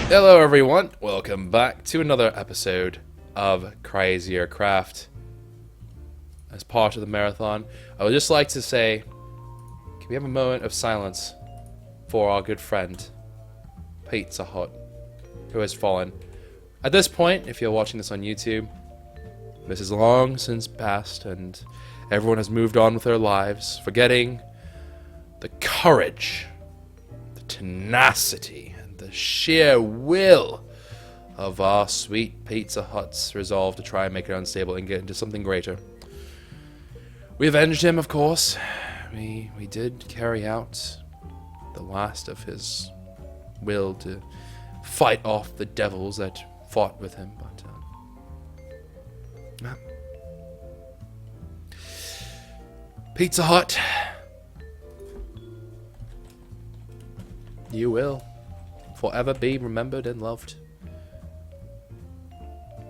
Hello everyone, welcome back to another episode of CrazierCraft. As part of the marathon, I would just like to say, can we have a moment of silence for our good friend, Pizza Hut, who has fallen. At this point, if you're watching this on YouTube, this is long since past and everyone has moved on with their lives, forgetting the courage, the tenacity, the sheer will of our sweet Pizza Hut's resolve to try and make it unstable and get into something greater. We avenged him, of course. We did carry out the last of his will to fight off the devils that fought with him, but Pizza Hut, you will forever be remembered and loved.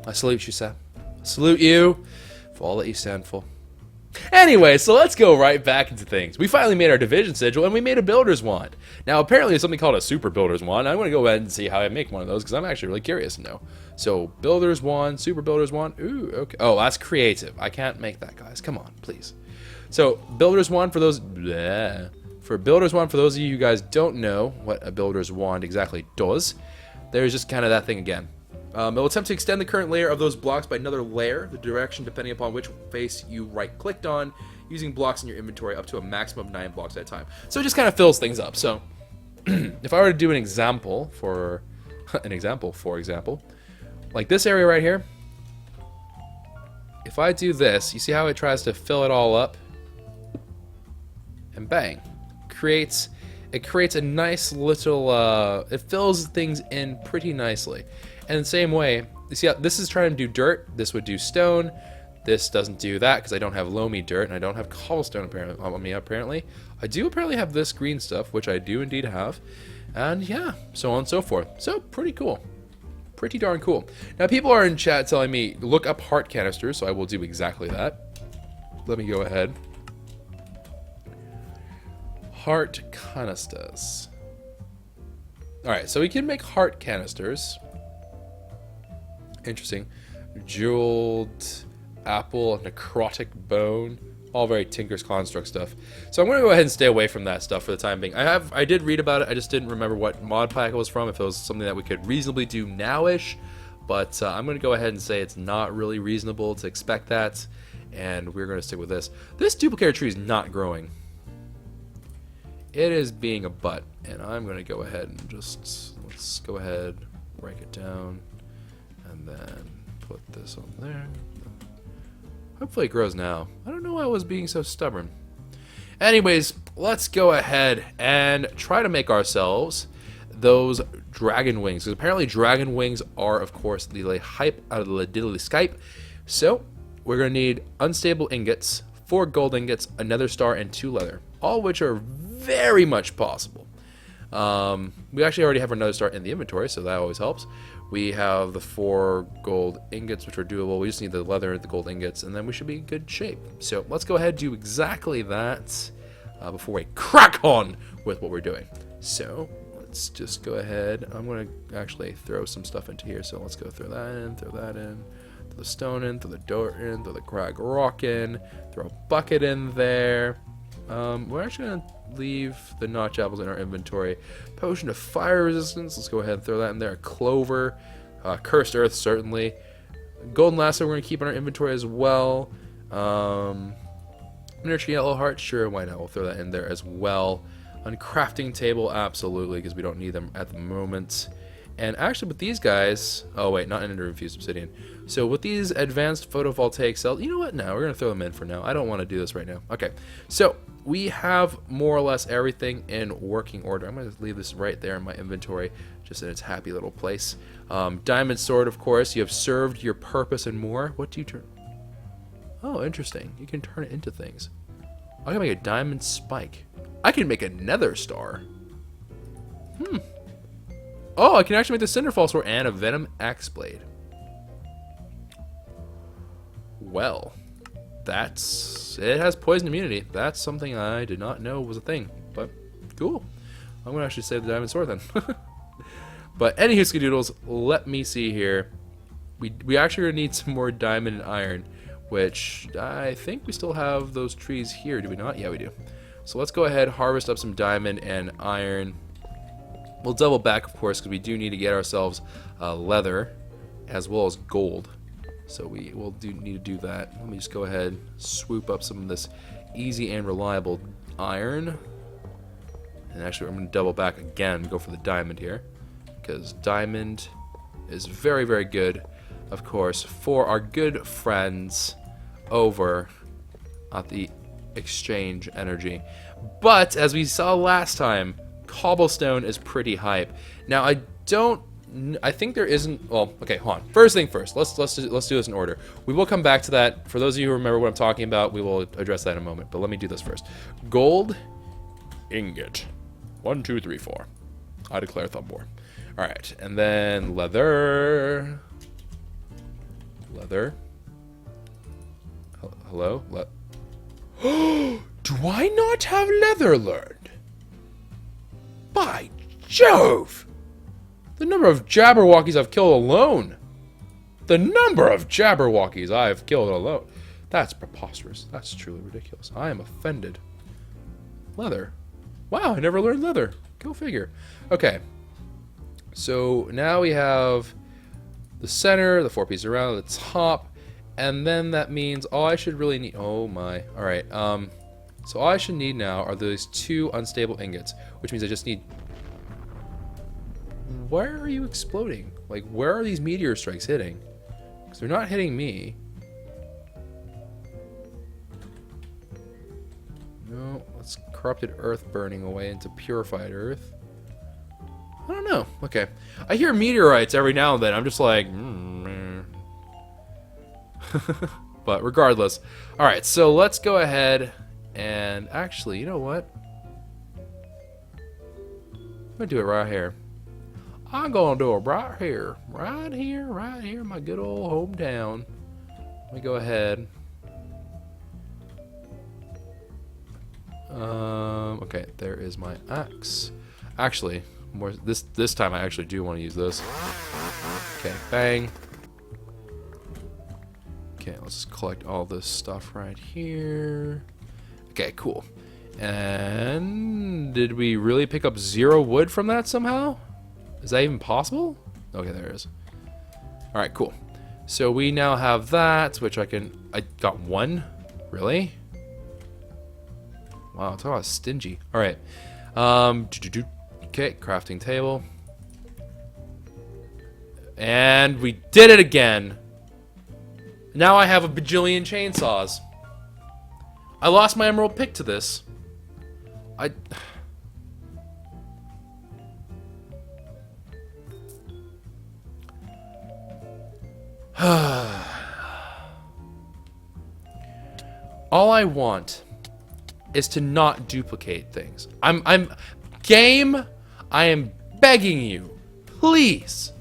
I salute you, sir. I salute you for all that you stand for. Anyway, so let's go right back into things. We finally made our division sigil, and we made a builder's wand. Now, apparently there's something called a super builder's wand. I'm going to go ahead and see how I make one of those, because I'm actually really curious to know. So, builder's wand, super builder's wand. Ooh, okay. Oh, that's creative. I can't make that, guys. Come on, please. So, builder's wand for those... Bleh. For builder's wand, for those of you who guys don't know what a builder's wand exactly does, there's just kind of that thing again. It will attempt to extend the current layer of those blocks by another layer, the direction depending upon which face you right-clicked on, using blocks in your inventory up to a maximum of 9 blocks at a time. So it just kind of fills things up. So if I were to do an example for example, like this area right here, if I do this, you see how it tries to fill it all up, and bang. It creates a nice little it fills things in pretty nicely. And the same way, you see how this is trying to do dirt, this would do stone, this doesn't do that because I don't have loamy dirt and I don't have cobblestone apparently. I do apparently have this green stuff, which I do indeed have, and yeah, so on and so forth. So pretty cool, pretty darn cool. Now people are in chat telling me look up heart canisters, so I will do exactly that. Let me go ahead. Heart canisters. Alright, so we can make heart canisters. Interesting. Jeweled apple, necrotic bone. All very Tinker's Construct stuff. So I'm going to go ahead and stay away from that stuff for the time being. I did read about it, I just didn't remember what mod pack it was from, if it was something that we could reasonably do now-ish. But I'm going to go ahead and say it's not really reasonable to expect that. And we're going to stick with this. This duplicator tree is not growing. It is being a butt, and I'm going to go ahead and just, let's go ahead, break it down, and then put this on there. Hopefully it grows now. I don't know why I was being so stubborn. Anyways, let's go ahead and try to make ourselves those dragon wings, because apparently dragon wings are, of course, the hype out of the diddly Skype. So, we're going to need unstable ingots, 4 gold ingots, another star, and 2 leather, all which are very much possible. We actually already have another star in the inventory, so that always helps. We have the 4 gold ingots, which are doable. We just need the leather and the gold ingots, and then we should be in good shape. So let's go ahead and do exactly that before we crack on with what we're doing. So let's just go ahead. I'm going to actually throw some stuff into here. So let's go throw that in, throw the stone in, throw the dirt in, throw the crag rock in, throw a bucket in there. We're actually going to leave the notch apples in our inventory. Potion of fire resistance, let's go ahead and throw that in there. Clover, cursed earth, certainly. Golden lasso we're going to keep in our inventory as well. Miniature yellow heart, sure, why not? We'll throw that in there as well. Uncrafting table, absolutely, because we don't need them at the moment. And actually with these guys, oh wait, not ender infused obsidian. So with these advanced photovoltaic cells, you know what, now we're going to throw them in for now. I don't want to do this right now. Okay, so we have more or less everything in working order. I'm going to leave this right there in my inventory, just in its happy little place. Diamond sword, of course, you have served your purpose and more. What do you turn? Oh, interesting. You can turn it into things. I can make a diamond spike. I can make a nether star. Oh, I can actually make the Cinderfall sword and a Venom axe blade. Well, it has poison immunity. That's something I did not know was a thing, but cool. I'm gonna actually save the diamond sword then. But anywho, Skadoodles, let me see here. We actually are gonna need some more diamond and iron, which I think we still have those trees here, do we not? Yeah, we do. So let's go ahead, harvest up some diamond and iron. We'll double back, of course, because we do need to get ourselves leather as well as gold. So we will need to do that. Let me just go ahead, swoop up some of this easy and reliable iron. And actually, I'm going to double back again, go for the diamond here, because diamond is very, very good, of course, for our good friends over at the Exchange Energy. But as we saw last time, cobblestone is pretty hype. Now I think there isn't. Well, okay, hold on. First thing first. Let's do this in order. We will come back to that. For those of you who remember what I'm talking about, we will address that in a moment. But let me do this first. Gold ingot. 1, 2, 3, 4. I declare thumb war. All right, and then leather. Leather. Hello. Do I not have leather learned? By Jove! The number of Jabberwockies I've killed alone. The number of Jabberwockies I've killed alone. That's preposterous. That's truly ridiculous. I am offended. Leather. Wow, I never learned leather. Go figure. Okay. So now we have the center, the 4 pieces around, the top, and then that means all I should really need... Oh my. Alright, so all I should need now are those 2 unstable ingots, which means I just need... Where are you exploding? Like, where are these meteor strikes hitting? Because they're not hitting me. No, that's corrupted earth burning away into purified earth. I don't know. Okay. I hear meteorites every now and then. I'm just like... But regardless. Alright, so let's go ahead and... Actually, you know what? I'm going to do it right here. I'm going to do it right here. Right here, my good old hometown. Let me go ahead. Okay, there is my axe. Actually, this time I actually do want to use this. Okay, bang. Okay, let's just collect all this stuff right here. Okay, cool. And did we really pick up 0 wood from that somehow? Is that even possible? Okay, there it is. Alright, cool. So we now have that, which I got 1? Really? Wow, talk about stingy. Alright. Okay, crafting table. And we did it again! Now I have a bajillion chainsaws. I lost my emerald pick to this. All I want is to not duplicate things. Game, I am begging you, please,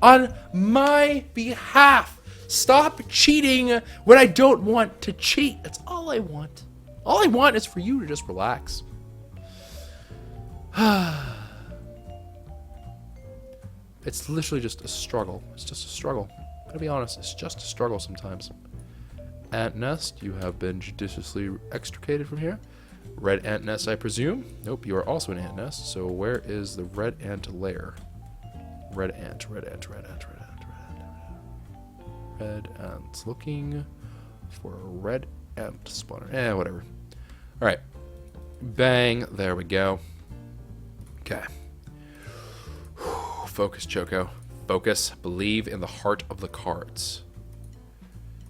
on my behalf, stop cheating when I don't want to cheat. That's all I want. All I want is for you to just relax. It's literally just a struggle. It's just a struggle. I'm gonna be honest, it's just a struggle sometimes. Ant nest, you have been judiciously extricated from here. Red ant nest, I presume. Nope, you are also an ant nest. So where is the red ant lair? Red ant. Red ant. Looking for a red ant spawner. Whatever. Alright. Bang. There we go. Okay. Focus, Choco. Focus. Believe in the heart of the cards.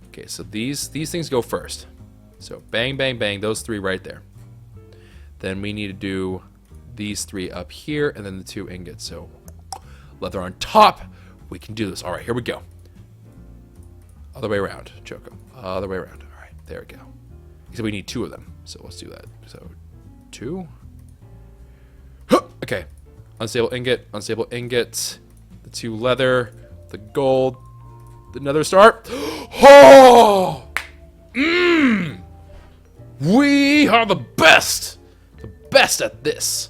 Okay, so these things go first. So bang, bang, bang. Those 3 right there. Then we need to do these 3 up here, and then the 2 ingots. So leather on top. We can do this. All right, here we go. Other way around, Choco. Other way around. All right, there we go. Except we need 2 of them. So let's do that. So 2. Okay. Unstable ingot, the 2 leather, the gold, the nether star. Oh! We are the best! The best at this.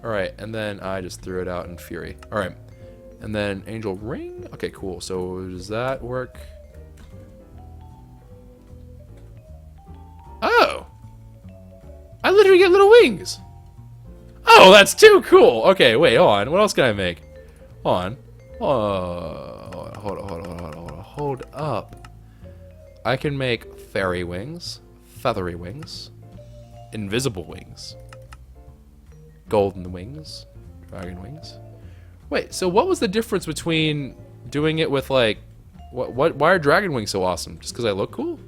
Alright, and then I just threw it out in fury. Alright. And then angel ring. Okay, cool. So does that work? Oh! I literally get little wings! Oh, that's too cool! Okay, wait, hold on. What else can I make? Hold on. Hold up. I can make fairy wings, feathery wings, invisible wings, golden wings, dragon wings. Wait, so what was the difference between doing it with, like, why are dragon wings so awesome? Just because I look cool?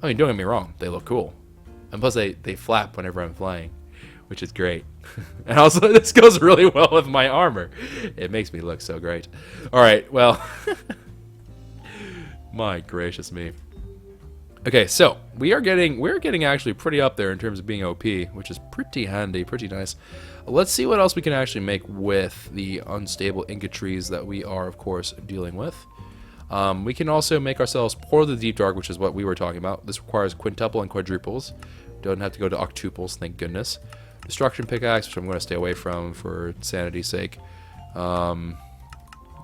I mean, don't get me wrong, they look cool. And plus they flap whenever I'm flying, which is great. And also, this goes really well with my armor. It makes me look so great. Alright, well, my gracious me. Okay, so we're getting actually pretty up there in terms of being OP, which is pretty handy, pretty nice. Let's see what else we can actually make with the unstable ingotaries that we are, of course, dealing with. We can also make ourselves Portal of the Deep Dark, which is what we were talking about. This requires quintuple and quadruples. Don't have to go to octuples, thank goodness. Destruction pickaxe, which I'm going to stay away from for sanity's sake. The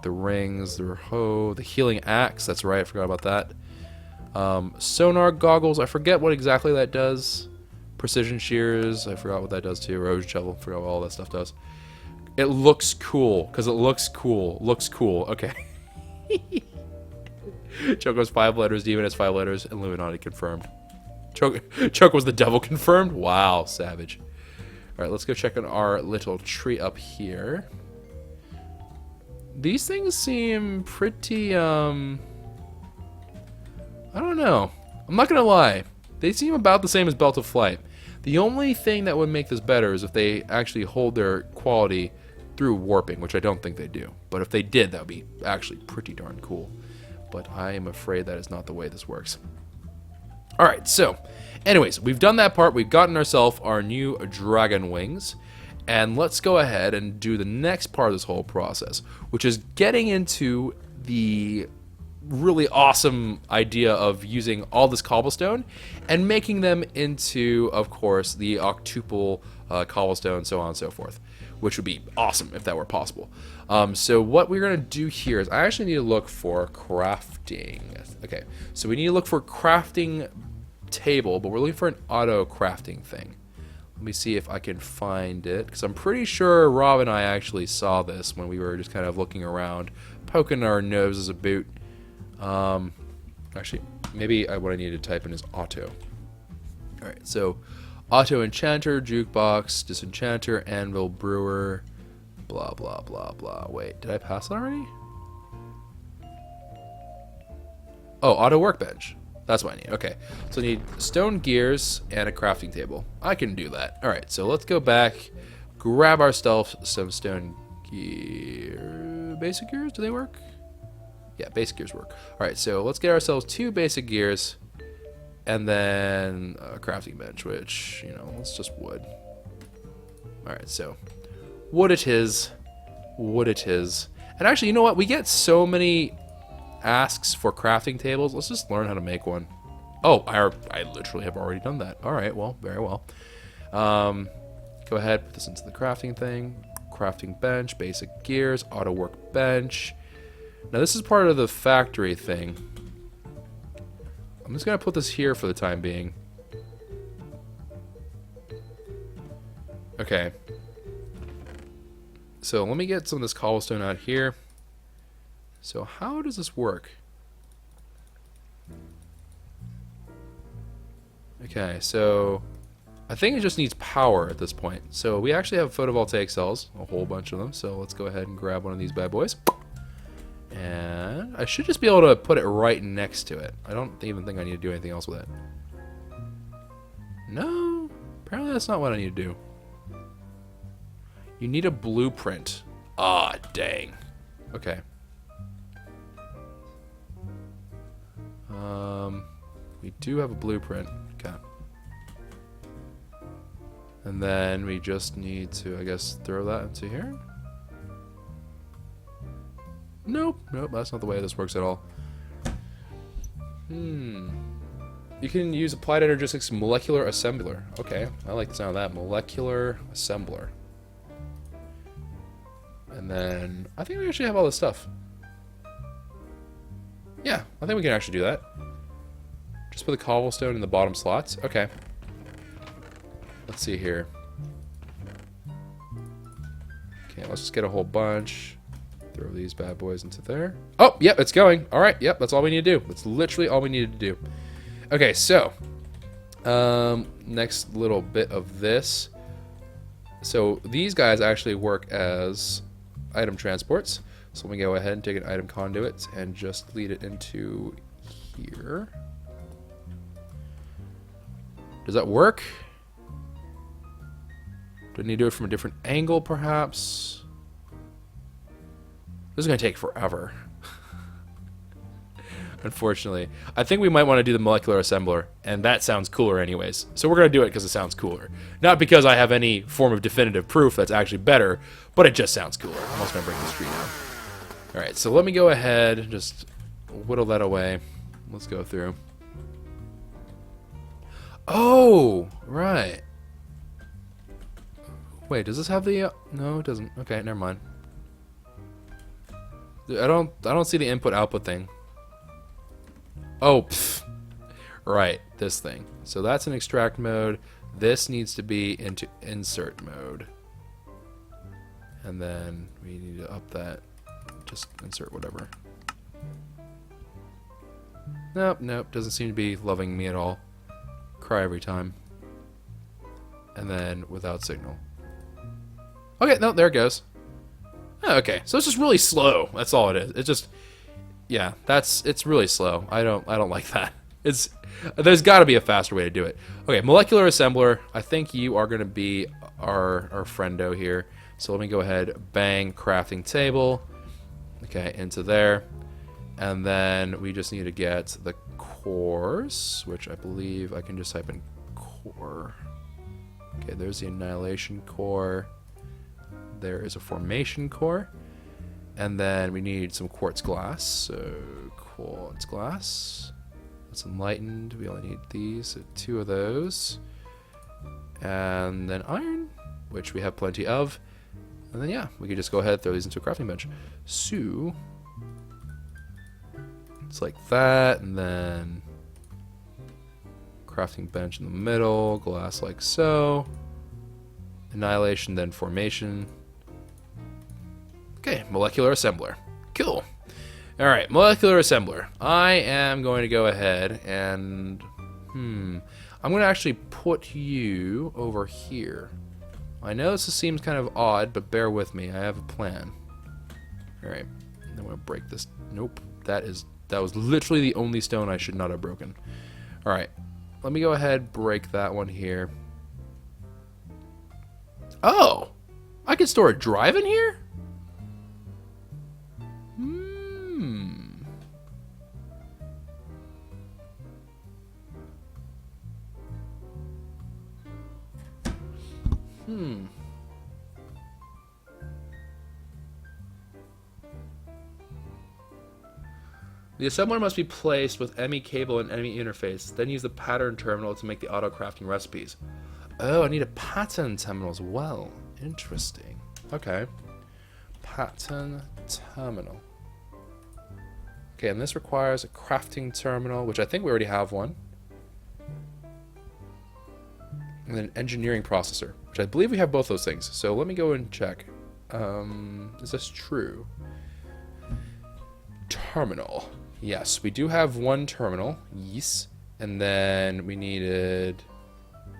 rings, the healing axe, that's right, I forgot about that. Sonar goggles, I forget what exactly that does. Precision shears, I forgot what that does too. Erosion shovel, I forgot what all that stuff does. It looks cool, because it looks cool. Looks cool, okay. Choco's 5 letters, Demon has 5 letters, Illuminati confirmed. Choco was the devil confirmed? Wow, savage. Alright, let's go check on our little tree up here. These things seem pretty, I don't know. I'm not gonna lie. They seem about the same as Belt of Flight. The only thing that would make this better is if they actually hold their quality through warping, which I don't think they do. But if they did, that would be actually pretty darn cool. But I am afraid that is not the way this works. Alright, so, anyways, we've done that part. We've gotten ourselves our new dragon wings. And let's go ahead and do the next part of this whole process, which is getting into the really awesome idea of using all this cobblestone and making them into, of course, the octuple cobblestone, so on and so forth, which would be awesome if that were possible. So what we're going to do here is I actually need to look for crafting. Okay, so we need to look for crafting table, but we're looking for an auto crafting thing. Let me see if I can find it, because I'm pretty sure Rob and I actually saw this when we were just kind of looking around, poking our noses a boot. Actually, maybe what I need to type in is auto. Alright, so auto enchanter, jukebox, disenchanter, anvil, brewer, blah, blah, blah, blah. Wait, did I pass it already? Oh, auto workbench. That's what I need. Okay, so I need stone gears and a crafting table. I can do that. Alright, so let's go back, grab ourselves some stone gear. Basic gears, do they work? Yeah, basic gears work. Alright, so let's get ourselves 2 basic gears and then a crafting bench, which, you know, it's just wood. Alright, so wood it is. Wood it is. And actually, you know what? We get so many asks for crafting tables. Let's just learn how to make one. Oh, I literally have already done that. Alright, well, very well. Go ahead, put this into the crafting thing. Crafting bench, basic gears, auto workbench. Now this is part of the factory thing. I'm just going to put this here for the time being. Okay. So let me get some of this cobblestone out here. So how does this work? Okay, so I think it just needs power at this point. So we actually have photovoltaic cells, a whole bunch of them. So let's go ahead and grab one of these bad boys. And I should just be able to put it right next to it. I don't even think I need to do anything else with it. No, apparently that's not what I need to do. You need a blueprint. Ah, dang. Okay. We do have a blueprint. Okay. And then we just need to, I guess, throw that into here. Nope, nope, that's not the way this works at all. You can use applied energistics molecular assembler. Okay, I like the sound of that. Molecular assembler. And then I think we actually have all this stuff. Yeah, I think we can actually do that. Just put the cobblestone in the bottom slots. Okay. Let's see here. Okay, let's just get a whole bunch. Throw these bad boys into there. Oh, yep, it's going. All right, yep, that's all we need to do. That's literally all we needed to do. Okay, so next little bit of this. So these guys actually work as item transports. So let me go ahead and take an item conduit and just lead it into here. Does that work? Do I need to do it from a different angle, perhaps? This is going to take forever. Unfortunately. I think we might want to do the molecular assembler, and that sounds cooler anyways. So we're going to do it because it sounds cooler. Not because I have any form of definitive proof that's actually better, but it just sounds cooler. I'm also going to break this tree down. Alright, so let me go ahead and just whittle that away. Let's go through. Oh, right. Wait, does this have the... no, it doesn't. Okay, never mind. I don't see the input-output thing. Oh, pfft. Right, this thing. So that's an extract mode. This needs to be into insert mode. And then we need to up that. Just insert whatever. Nope, nope. Doesn't seem to be loving me at all. Cry every time. And then without signal. Okay, no, there it goes. Oh, okay, so it's just really slow. That's all it is. It's just, yeah, it's really slow. I don't like that. There's got to be a faster way to do it. Okay, molecular assembler. I think you are going to be our friendo here. So let me go ahead, bang, crafting table. Okay, into there. And then we just need to get the cores, which I believe I can just type in core. Okay, there's the annihilation core. There is a formation core. And then we need some quartz glass. So quartz glass. That's enlightened. We only need these. So 2 of those. And then iron, which we have plenty of. And then, yeah, we can just go ahead and throw these into a crafting bench. So, it's like that, and then crafting bench in the middle, glass like so. Annihilation, then formation. Okay, molecular assembler. Cool. Alright, molecular assembler. I am going to go ahead and... I'm going to actually put you over here. I know this seems kind of odd, but bear with me. I have a plan. Alright. I'm going to break this. Nope. That was literally the only stone I should not have broken. Alright. Let me go ahead, break that one here. Oh! I can store a drive in here? The assembler must be placed with ME cable and ME interface, then use the pattern terminal to make the auto crafting recipes. Oh, I need a pattern terminal as well. Interesting. Okay. Pattern terminal. Okay, and this requires a crafting terminal, which I think we already have one. And then an engineering processor, which I believe we have both those things. So let me go and check. Is this true? Terminal. Yes, we do have one terminal. Yes. And then we needed...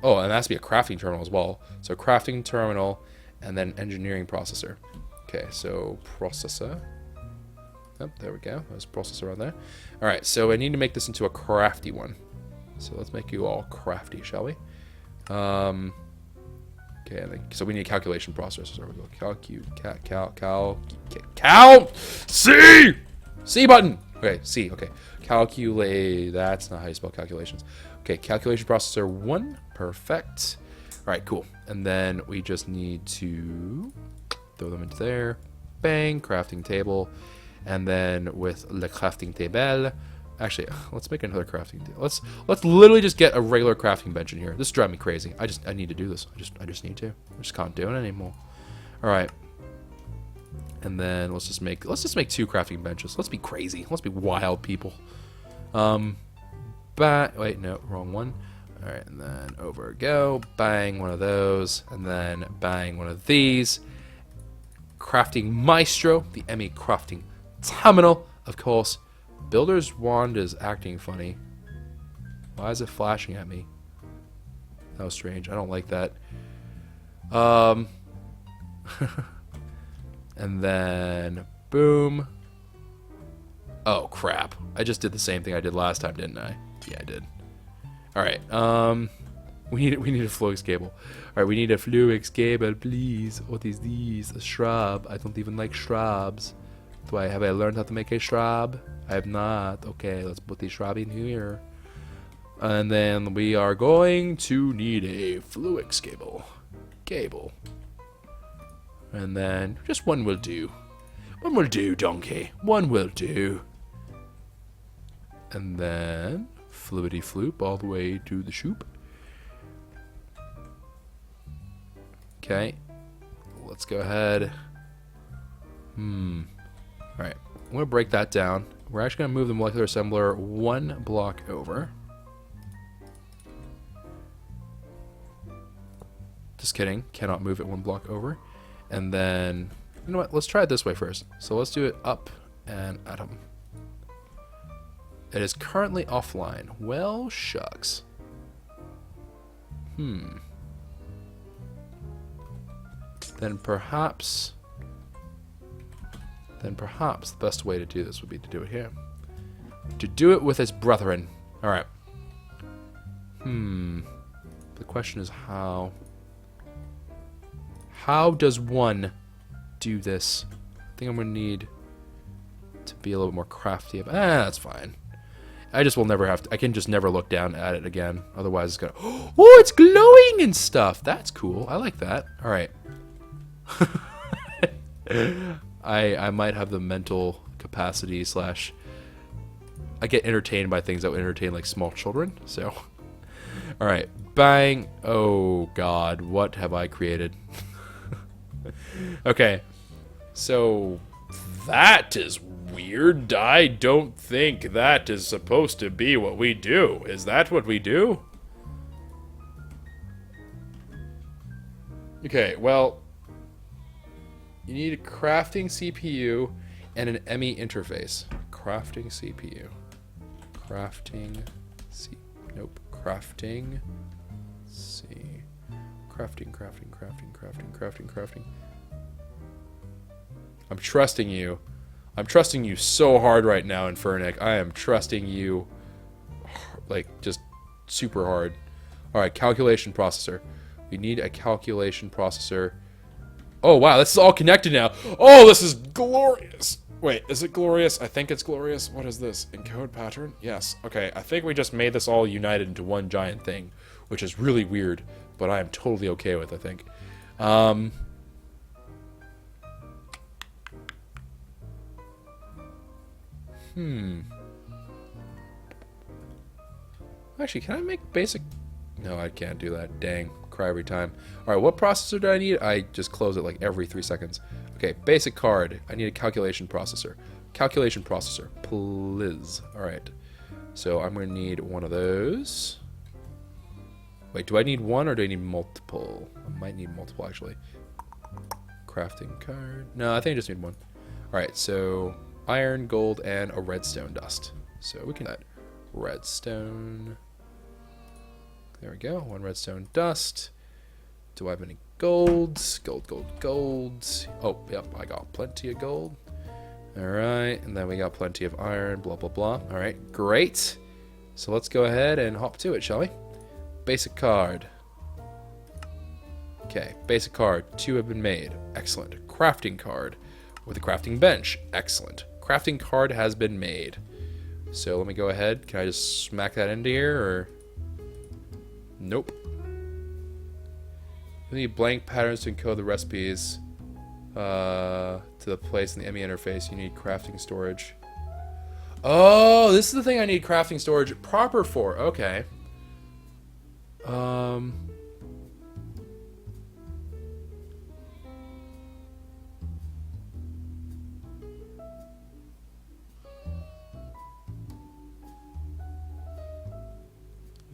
oh, and that has to be a crafting terminal as well. So crafting terminal and then engineering processor. Okay, so processor. Oh, there we go. There's processor on there. All right, so I need to make this into a crafty one. So let's make you all crafty, shall we? Okay, so we need a calculation processor. So we go C button. Okay, C. Okay, calculate. That's not how you spell calculations. Okay, calculation processor 1. Perfect. All right, cool. And then we just need to throw them into there. Bang, crafting table. And then with le crafting table, actually, let's make another crafting table. Let's literally just get a regular crafting bench in here. This is driving me crazy. I need to do this. I just need to. I just can't do it anymore. All right. And then let's just make 2 crafting benches. Let's be crazy. Let's be wild people. Wait, no, wrong one. All right, and then over go. Bang, one of those, and then bang, one of these. Crafting Maestro, the ME crafting terminal, of course. Builder's wand is acting funny. Why is it flashing at me? That was strange. I don't like that. And then boom. Oh crap! I just did the same thing I did last time, didn't I? Yeah, I did. All right. We need a flux cable. All right, we need a flux cable, please. What is these? A shrub. I don't even like shrubs. Have I learned how to make a shrub? I have not. Okay, let's put the shrub in here. And then we are going to need a flux cable. And then just one will do. One will do, donkey. One will do. And then fluidy floop all the way to the shoop. Okay. Let's go ahead. Alright. I'm going to break that down. We're actually going to move the molecular assembler 1 block over. Just kidding. Cannot move it 1 block over. And then, you know what? Let's try it this way first. So let's do it up and atom. It is currently offline. Well, shucks. Then perhaps the best way to do this would be to do it here. To do it with its brethren. Alright. The question is how. How does one do this? I think I'm going to need to be a little more crafty. That's fine. I just will never have to. I can just never look down at it again. Otherwise, it's going to. Oh, it's glowing and stuff. That's cool. I like that. All right. I might have the mental capacity / I get entertained by things that would entertain like small children. So, all right. Bang. Oh, God. What have I created? Okay, so that is weird. I don't think that is supposed to be what we do. Is that what we do? Okay, well, you need a crafting CPU and an ME interface. Crafting CPU. Crafting C. Nope. Crafting C. Crafting. I'm trusting you. I'm trusting you so hard right now, Infernic. I am trusting you, like, just super hard. Alright, calculation processor. We need a calculation processor. Oh, wow, this is all connected now. Oh, this is glorious. Wait, is it glorious? I think it's glorious. What is this? Encode pattern? Yes. Okay, I think we just made this all united into one giant thing, which is really weird, but I am totally okay with, I think. Actually, can I make basic? No, I can't do that. Dang. Cry every time. Alright, what processor do I need? I just close it like every 3 seconds. Okay, basic card. I need a calculation processor. Calculation processor, please. Alright. So I'm going to need one of those. Wait, do I need one or do I need multiple? I might need multiple, actually. Crafting card. No, I think I just need one. Alright, so iron, gold, and a redstone dust. So we can add redstone. There we go. 1 redstone dust. Do I have any golds? Gold. Oh, yep, I got plenty of gold. Alright, and then we got plenty of iron, blah, blah, blah. Alright, great. So let's go ahead and hop to it, shall we? Basic card. Okay, basic card. 2 have been made. Excellent. Crafting card with a crafting bench. Excellent. Crafting card has been made. So let me go ahead. Can I just smack that into here, or? Nope. We need blank patterns to encode the recipes to the place in the ME interface. You need crafting storage. Oh, this is the thing I need crafting storage proper for. Okay.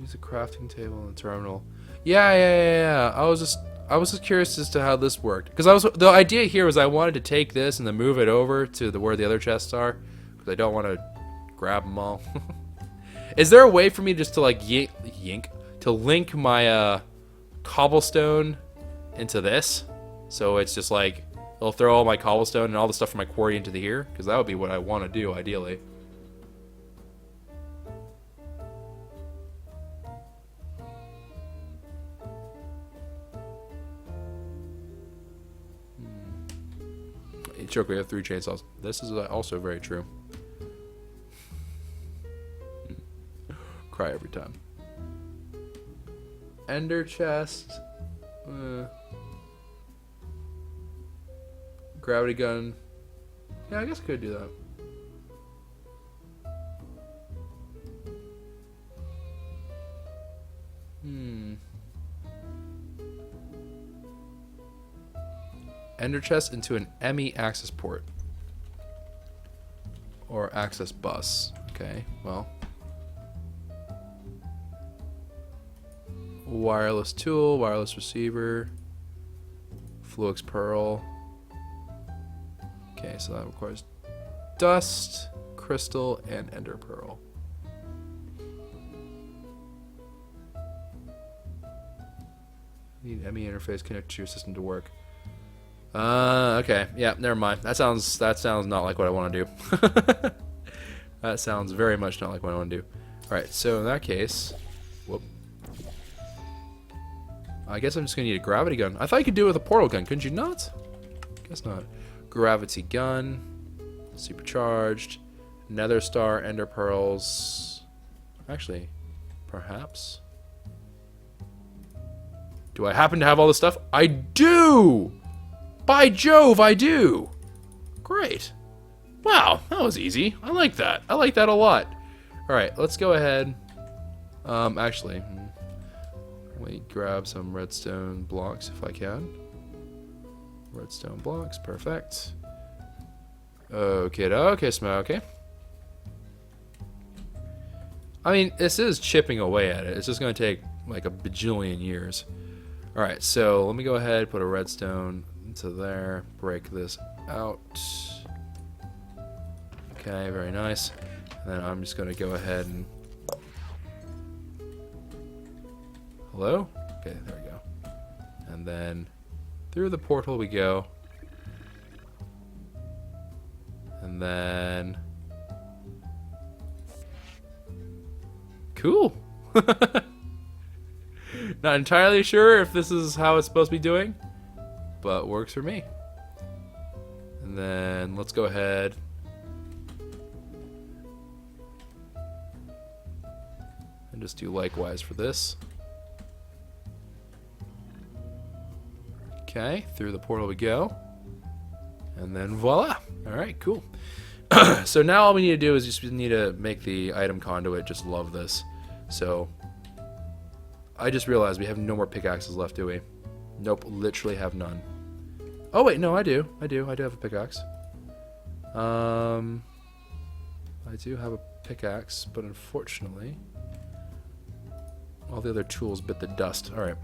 Use a crafting table in the terminal. Yeah. I was just curious as to how this worked, because the idea here was I wanted to take this and then move it over to where the other chests are, because I don't want to grab them all. Is there a way for me just to like to link my cobblestone into this, so it's just like it'll throw all my cobblestone and all the stuff from my quarry into here? Because that would be what I want to do ideally. Joke, we have 3 chainsaws. This is also very true. Cry every time. Ender chest. Gravity gun. Yeah, I guess I could do that. Ender chest into an ME access port. Or access bus. Okay, well. Wireless tool, wireless receiver. Fluix pearl. Okay, so that requires dust, crystal, and ender pearl. Need ME interface connected to your system to work. Okay. Yeah, never mind. That sounds not like what I want to do. That sounds very much not like what I want to do. Alright, so in that case, whoop. I guess I'm just gonna need a gravity gun. I thought you could do it with a portal gun, couldn't you not? Guess not. Gravity gun, supercharged, nether star, ender pearls. Actually, perhaps. Do I happen to have all this stuff? I do! By Jove, I do! Great. Wow, that was easy. I like that. I like that a lot. Alright, let's go ahead. Actually, let me grab some redstone blocks if I can. Redstone blocks, perfect. Okay, smoke. I mean, this is chipping away at it. It's just going to take like a bajillion years. Alright, so let me go ahead, put a redstone into there, break this out. Okay, very nice. And then I'm just going to go ahead and... Hello? Okay, there we go. And then through the portal we go. And then... Cool! Not entirely sure if this is how it's supposed to be doing, but works for me. And then let's go ahead. And just do likewise for this. Okay, through the portal we go. And then voila! Alright, cool. So now all we need to do is just need to make the item conduit. Just love this. So I just realized we have no more pickaxes left, do we? Nope, literally have none. Oh wait, no, I do have a pickaxe. I do have a pickaxe, but unfortunately all the other tools bit the dust. Alright.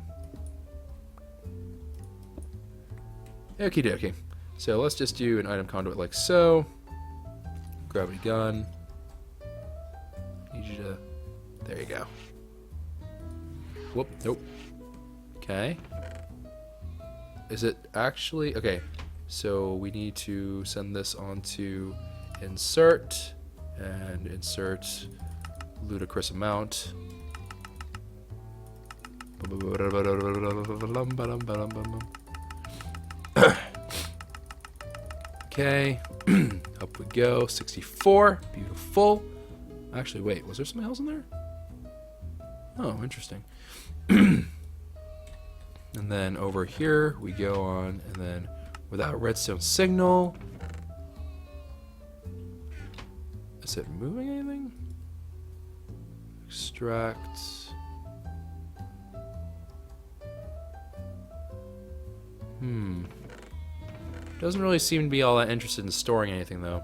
Okie dokie. So let's just do an item conduit like so. Gravity gun. Need you to... There you go. Whoop, nope. Okay. Is it actually... Okay, so we need to send this on to insert, and insert ludicrous amount. Okay, up we go. 64, beautiful. Actually, wait, was there something else in there? Oh, interesting. And then over here we go on, and then without redstone signal. Is it moving anything? Extract. Doesn't really seem to be all that interested in storing anything though.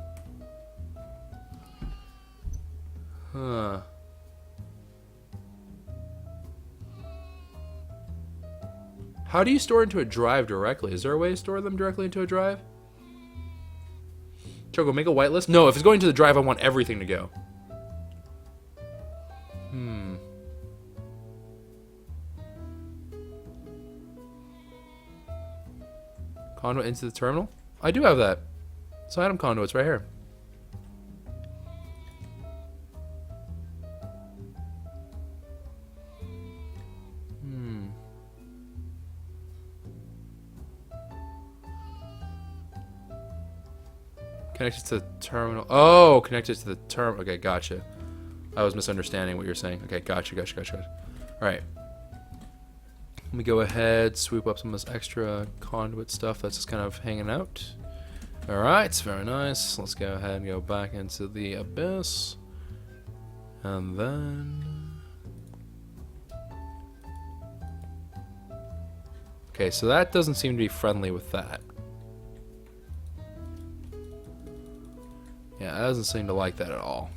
Huh. How do you store into a drive directly? Is there a way to store them directly into a drive? Choco, make a whitelist? No, if it's going to the drive, I want everything to go. Conduit into the terminal? I do have that. So item conduits right here. Connected to the terminal. Oh, connected to the terminal. Okay, gotcha. I was misunderstanding what you're saying. Okay, gotcha. All right. Let me go ahead, swoop up some of this extra conduit stuff that's just kind of hanging out. All right, very nice. Let's go ahead and go back into the abyss. And then... Okay, so that doesn't seem to be friendly with that. Yeah, it doesn't seem to like that at all.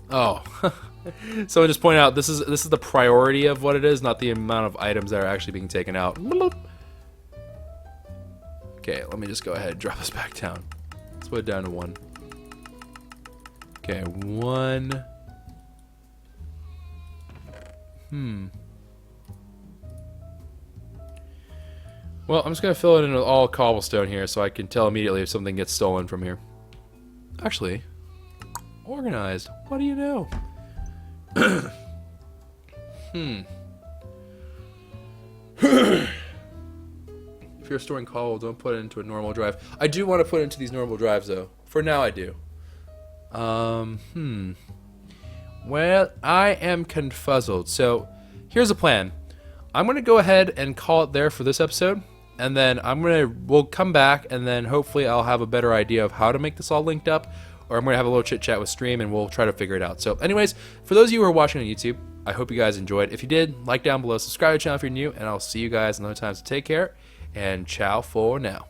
Oh. Someone just pointed out this is the priority of what it is, not the amount of items that are actually being taken out. Okay, let me just go ahead and drop this back down. Let's put it down to 1. Okay, 1. Well, I'm just going to fill it in with all cobblestone here so I can tell immediately if something gets stolen from here. Actually, organized. What do you know? If you're storing cobble, don't put it into a normal drive. I do want to put it into these normal drives, though. For now, I do. Well, I am confuzzled. So, here's a plan. I'm going to go ahead and call it there for this episode. And then we'll come back, and then hopefully I'll have a better idea of how to make this all linked up. Or I'm going to have a little chit-chat with Stream, and we'll try to figure it out. So, anyways, for those of you who are watching on YouTube, I hope you guys enjoyed. If you did, like down below, subscribe to the channel if you're new, and I'll see you guys another time. So take care, and ciao for now.